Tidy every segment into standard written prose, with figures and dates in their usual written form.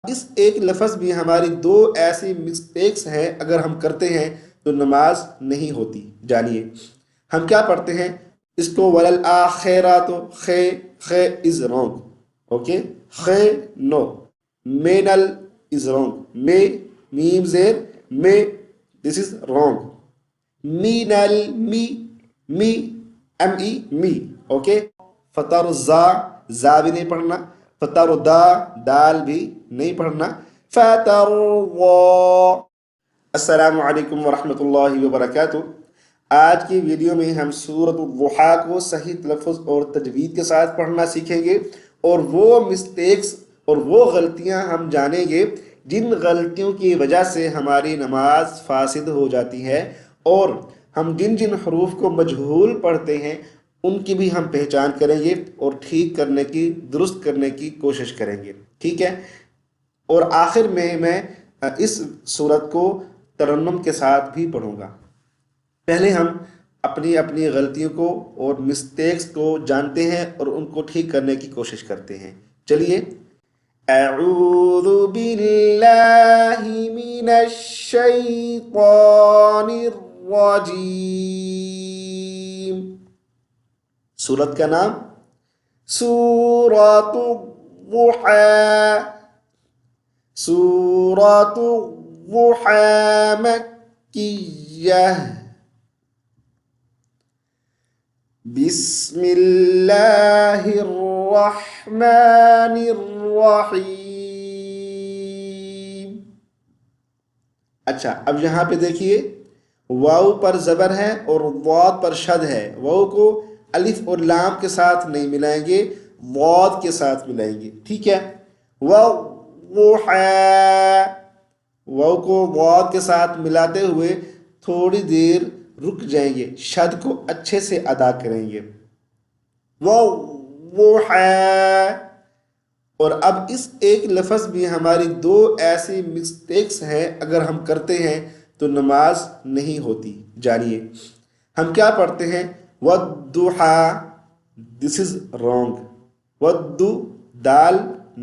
اس ایک لفظ بھی ہماری دو ایسی مسٹیکس ہیں، اگر ہم کرتے ہیں تو نماز نہیں ہوتی۔ جانیے ہم کیا پڑھتے ہیں، اس کو وللآخرات، خے خے از رونگ، اوکے، خے نو، مینل از رونگ، مے میم زیر مے، دس از رونگ، مینل می می ایم ای می، اوکے، فتح الزا، زا بھی نہیں پڑھنا، فتح دا، دال بھی نہیں پڑھنا، فتح اللہ۔ السلام علیکم ورحمۃ اللہ وبرکاتہ۔ آج کی ویڈیو میں ہم سورۃ الضحیٰ کو صحیح تلفظ اور تجوید کے ساتھ پڑھنا سیکھیں گے، اور وہ مسٹیکس اور وہ غلطیاں ہم جانیں گے جن غلطیوں کی وجہ سے ہماری نماز فاسد ہو جاتی ہے، اور ہم جن جن حروف کو مجہول پڑھتے ہیں ان کی بھی ہم پہچان کریں گے اور ٹھیک کرنے کی، درست کرنے کی کوشش کریں گے، ٹھیک ہے۔ اور آخر میں اس صورت کو ترنم کے ساتھ بھی پڑھوں گا۔ پہلے ہم اپنی اپنی غلطیوں کو اور مسٹیکس کو جانتے ہیں اور ان کو ٹھیک کرنے کی کوشش کرتے ہیں۔ چلیے، اعوذ باللہ من الشیطان الرجیم۔ سورت کا نام سورۃ الضحیٰ، سورۃ الضحیٰ مکیہ۔ بسم اللہ الرحمن الرحیم۔ اچھا، اب یہاں پہ دیکھیے، واو پر زبر ہے اور ضاد پر شد ہے۔ واو کو الف اور لام کے ساتھ نہیں ملائیں گے، ضاد کے ساتھ ملائیں گے، ٹھیک ہے۔ والضحیٰ، واو کو ضاد کے ساتھ ملاتے ہوئے تھوڑی دیر رک جائیں گے، شد کو اچھے سے ادا کریں گے، والضحیٰ۔ اور اب اس ایک لفظ بھی ہماری دو ایسی مسٹیکس ہیں، اگر ہم کرتے ہیں تو نماز نہیں ہوتی۔ جانیے ہم کیا پڑھتے ہیں، والضحیٰ، دس از رونگ، ودو دال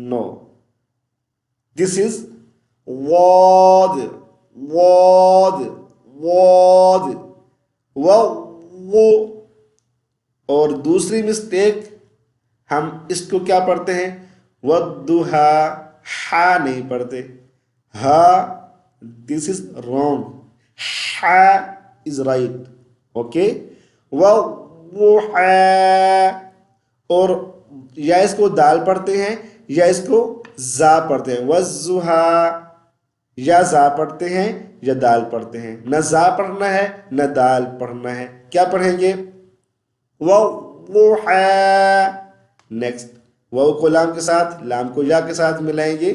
نو، دس از واد واد واد، وہ۔ اور دوسری مسٹیک، ہم اس کو کیا پڑھتے ہیں، والضحیٰ، ہا نہیں پڑھتے، ہا، دس از رونگ، ہا از رائٹ، اوکے، والضحیٰ۔ اور یا اس کو دال پڑھتے ہیں یا اس کو زا پڑھتے ہیں، والضحیٰ، یا زا پڑھتے ہیں یا دال پڑھتے ہیں، نہ زا پڑھنا ہے نہ دال پڑھنا ہے، کیا پڑھیں گے، والضحیٰ۔ نیکسٹ، واو کو لام کے ساتھ، لام کو یا کے ساتھ ملائیں گے،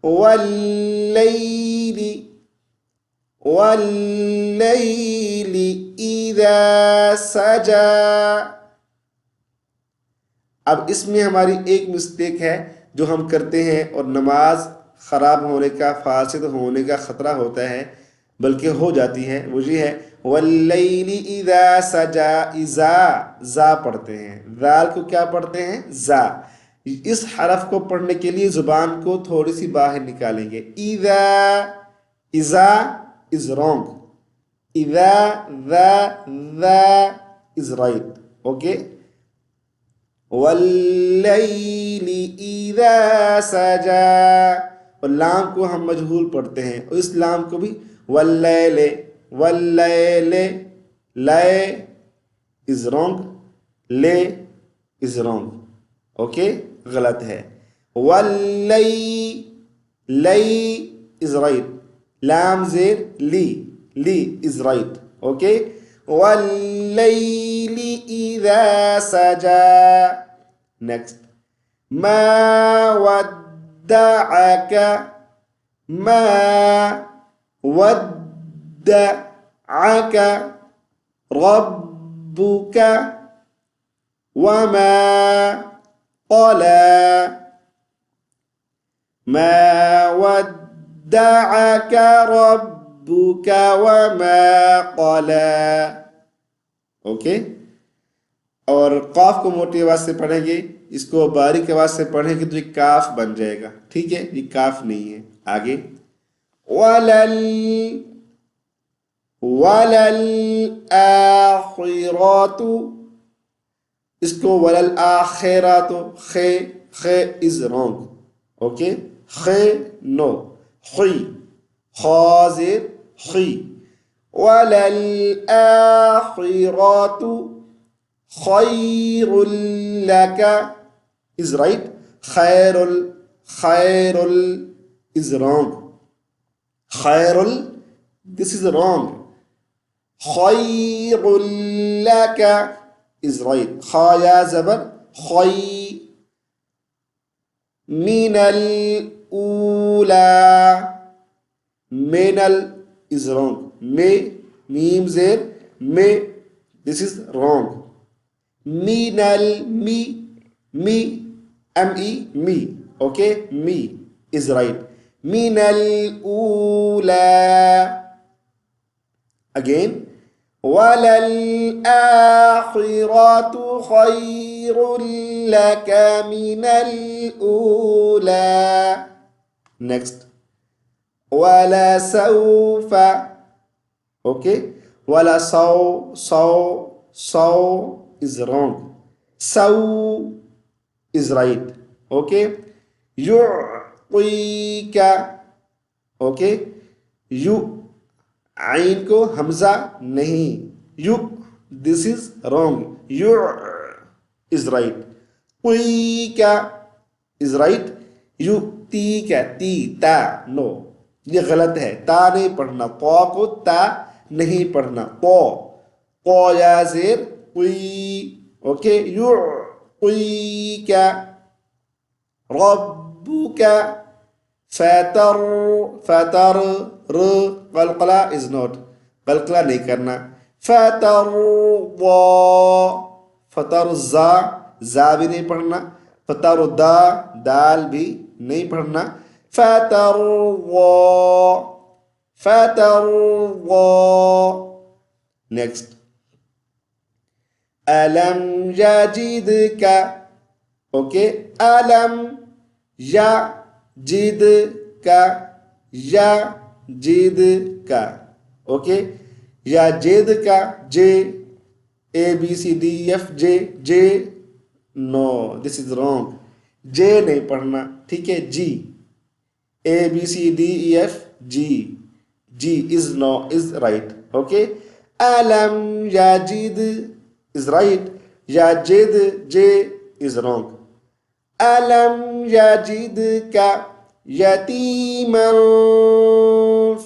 واللیل، واللیل اذا سجا۔ اب اس میں ہماری ایک مسٹیک ہے جو ہم کرتے ہیں اور نماز خراب ہونے کا، فاسد ہونے کا خطرہ ہوتا ہے، بلکہ ہو جاتی ہے، وہ یہ ہے واللیل اذا سجا، اذا، زا پڑھتے ہیں، ذال کو کیا پڑھتے ہیں، زا۔ اس حرف کو پڑھنے کے لیے زبان کو تھوڑی سی باہر نکالیں گے، اذا، اذا از رونگ، اذا، ذا از رائٹ، اوکے، واللیل اذا سجا۔ اور لام کو ہم مجہول پڑھتے ہیں، اور اس لام کو بھی واللیل، واللیل، لے از رونگ، لے از رونگ، اوکے، غلط ہے، واللی، لئی از رائٹ، لام زیر لی، لی از رائٹ، اوکے، واللیل اذا سجا۔ نیکسٹ، ما ودعک، ما ودعک ربک وما قلى، ما ودعك ربك وما قلى، اوکے۔ اور قاف کو موٹی آواز سے پڑھیں گے، اس کو باریک آواز سے پڑھیں گے تو یہ کاف بن جائے گا، ٹھیک ہے، یہ کاف نہیں ہے۔ آگے وَلَلْ وَلَلْآخِرَةُ، اس کو وَلَلْآخِرَةُ، خ از رانگ، اوکے، خ نو، خی، خازر خی، وَلَلْآخِرَةُ خَيْرٌ لَكَ is right، خَيْرٌ is wrong، خَيْرٌ this is wrong، خَيْرٌ لَكَ is right، خا یا زبر خی، من الأولى، من is wrong، میم زیر میں، this is wrong، من می ایم ای می، اوکے، می is right، من الأولى، again وَلَلْآخِرَةُ خَيْرٌ لَكَ مِنَ الْأُولَى، next وَلَسَوْفَ، اوکے، سو is wrong، سو is right، اوکے، يُعْطِيكَ، اوکے، یو عین کو حمزہ نہیں، یو this is wrong، یو is right، قُيْكَ is right، يُؤْتِيكَ تی تا نو، یہ غلط ہے، تا نہیں پڑھنا، قو کو تا نہیں پڑھنا، قو یا زیر قُي، اوکے، يُعْطِيكَ رَبُّكَ فَتَرْ قلقلہ از نوٹ، قلقلہ نہیں کرنا، فتر زا بھی نہیں پڑھنا، فتر دال بھی نہیں پڑھنا، فتر نیکسٹ ألم يجدك، اوکے، ألم يجدك، يجدك، اوکے، یا جید کا جے، A B C D F J no this is wrong, J نہیں پڑھنا، ٹھیک ہے، جی، A B C D E F G is no is right, okay, علم یجد از رائٹ، یا جید جے از رانگ، علم یجد کا یتیما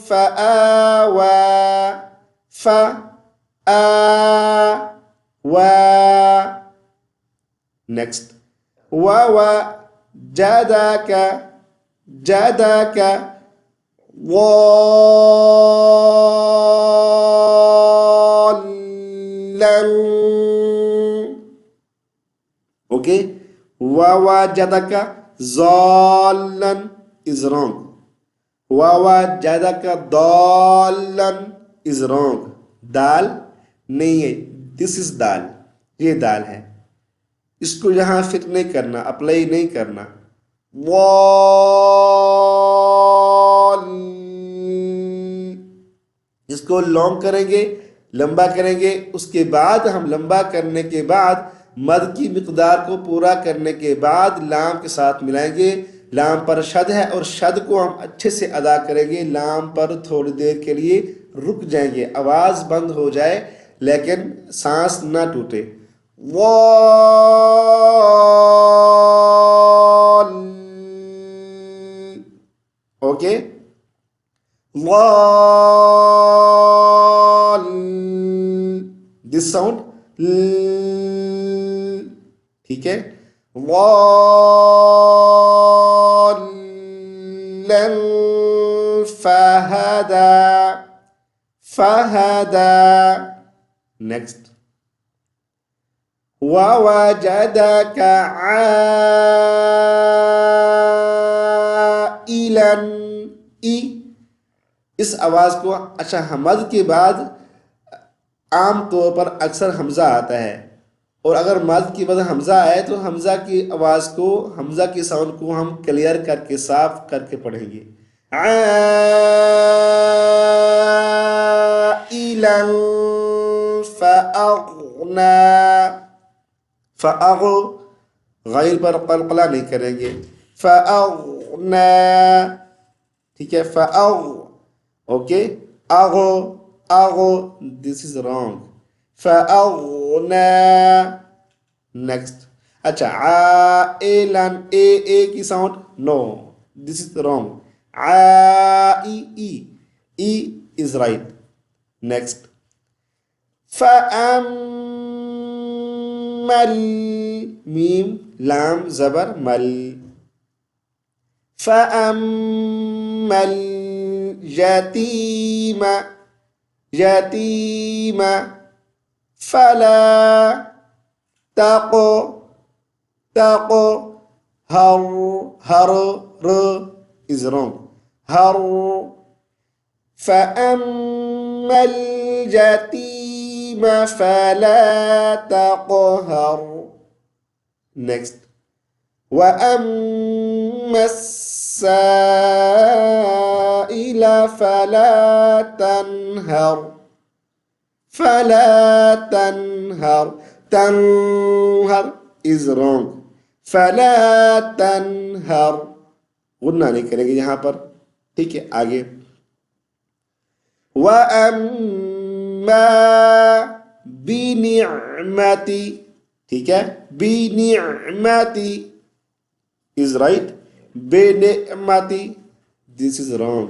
فآوى، next ووجدك ضالا، اوکے، ووجدك ضالا is wrong، ووجدك ضالا is wrong، دال نہیں ہے، this is دال، یہ دال ہے، اس کو یہاں فٹ نہیں کرنا، اپلائی نہیں کرنا، اس کو لانگ کریں گے، لمبا کریں گے، اس کے بعد ہم لمبا کرنے کے بعد مد کی مقدار کو پورا کرنے کے بعد لام کے ساتھ ملائیں گے، لام پر شد ہے اور شد کو ہم اچھے سے ادا کریں گے، لام پر تھوڑی دیر کے لیے رک جائیں گے، آواز بند ہو جائے لیکن سانس نہ ٹوٹے، اوکے، دس ساؤنڈ، ٹھیک ہے، فہدا نیکسٹ ووجدك عائلا، اس آواز کو اچھا حمد کے بعد عام طور پر اکثر حمزہ آتا ہے اور اگر مد کی وجہ حمزہ آئے تو حمزہ کی آواز کو، حمزہ کی ساؤنڈ کو ہم کلیئر کر کے صاف کر کے پڑھیں گے. عائلا فأغنى، غیر پر قلقلہ نہیں کریں گے. فأغنى، ٹھیک ہے. اوکے. This is wrong. فأغنى. نیکسٹ. اچھا عائلا، اے کی sound no, this is wrong. E is right. Next. فأمل، میم لام زبر مل. فأمل یتیم فلا تقهر is wrong. فأما اليتيم فلا تقهر. Next. وأما السائل فلا تنهر. تنهر is wrong. فلا تنهر، غنہ نہیں کریں گے یہاں پر. ٹھیک ہے. آگے. وَأَمَّا بِنِعْمَتِ، ٹھیک ہے. بِنِعْمَتِ is right. بِنِعْمَتِ this is wrong.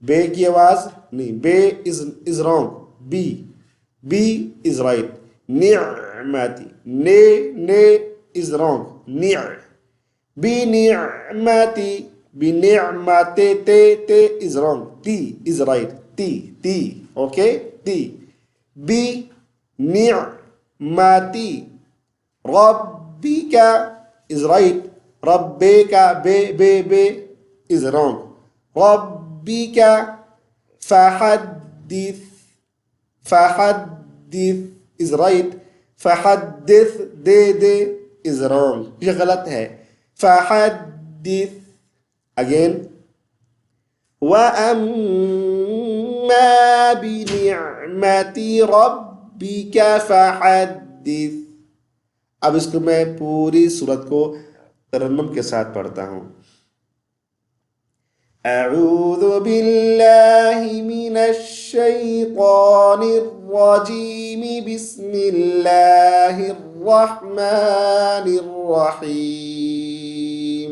بے کی آواز نہیں، بے is wrong. B is right. Nemati, نے is wrong. بنعمتی، بنعمتی، تے is wrong. T is right. T okay. T. بنعمتی ربک is right. ربک، بے is wrong. ربک فحدث is right. فحدث، they is wrong. یہ غلط ہے. فحدث. again. وَأَمَّا بِنِعْمَةِ رَبِّكَ فَحَدِّثْ. اب اس کو میں پوری سورت کو ترنم کے ساتھ پڑھتا ہوں. اعوذ باللہ من الشیطان الرجیم، بسم اللہ الرحمن الرحیم.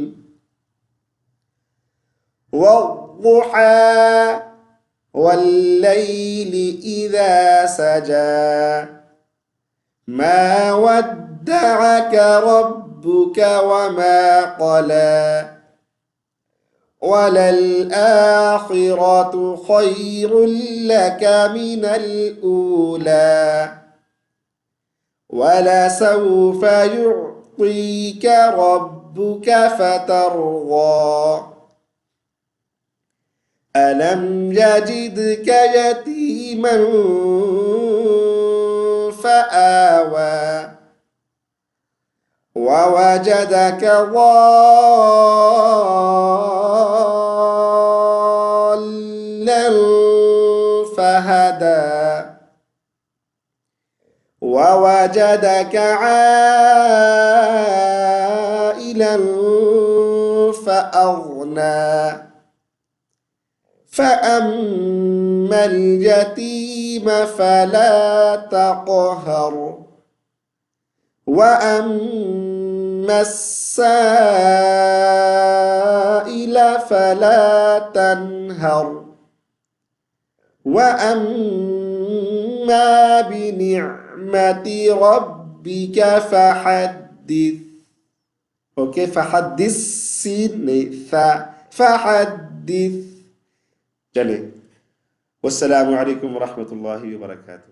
والضحى والليل إذا سجى ما ودعك ربك وما قلى وللآخرة خير لك من الأولى ولسوف يعطيك ربك فترضى ألم يجدك يتيما فآوى ووجدك ضالا فهدى ووجدك عائلا فأغنى فأما اليتيم فلا تقهر وأما السائل فلا تنهر وأما بنعمة ربك فحدث. اوکے. فحدث سین نہیں، فحدث. چلیں. والسلام علیکم ورحمۃ اللہ وبرکاتہ.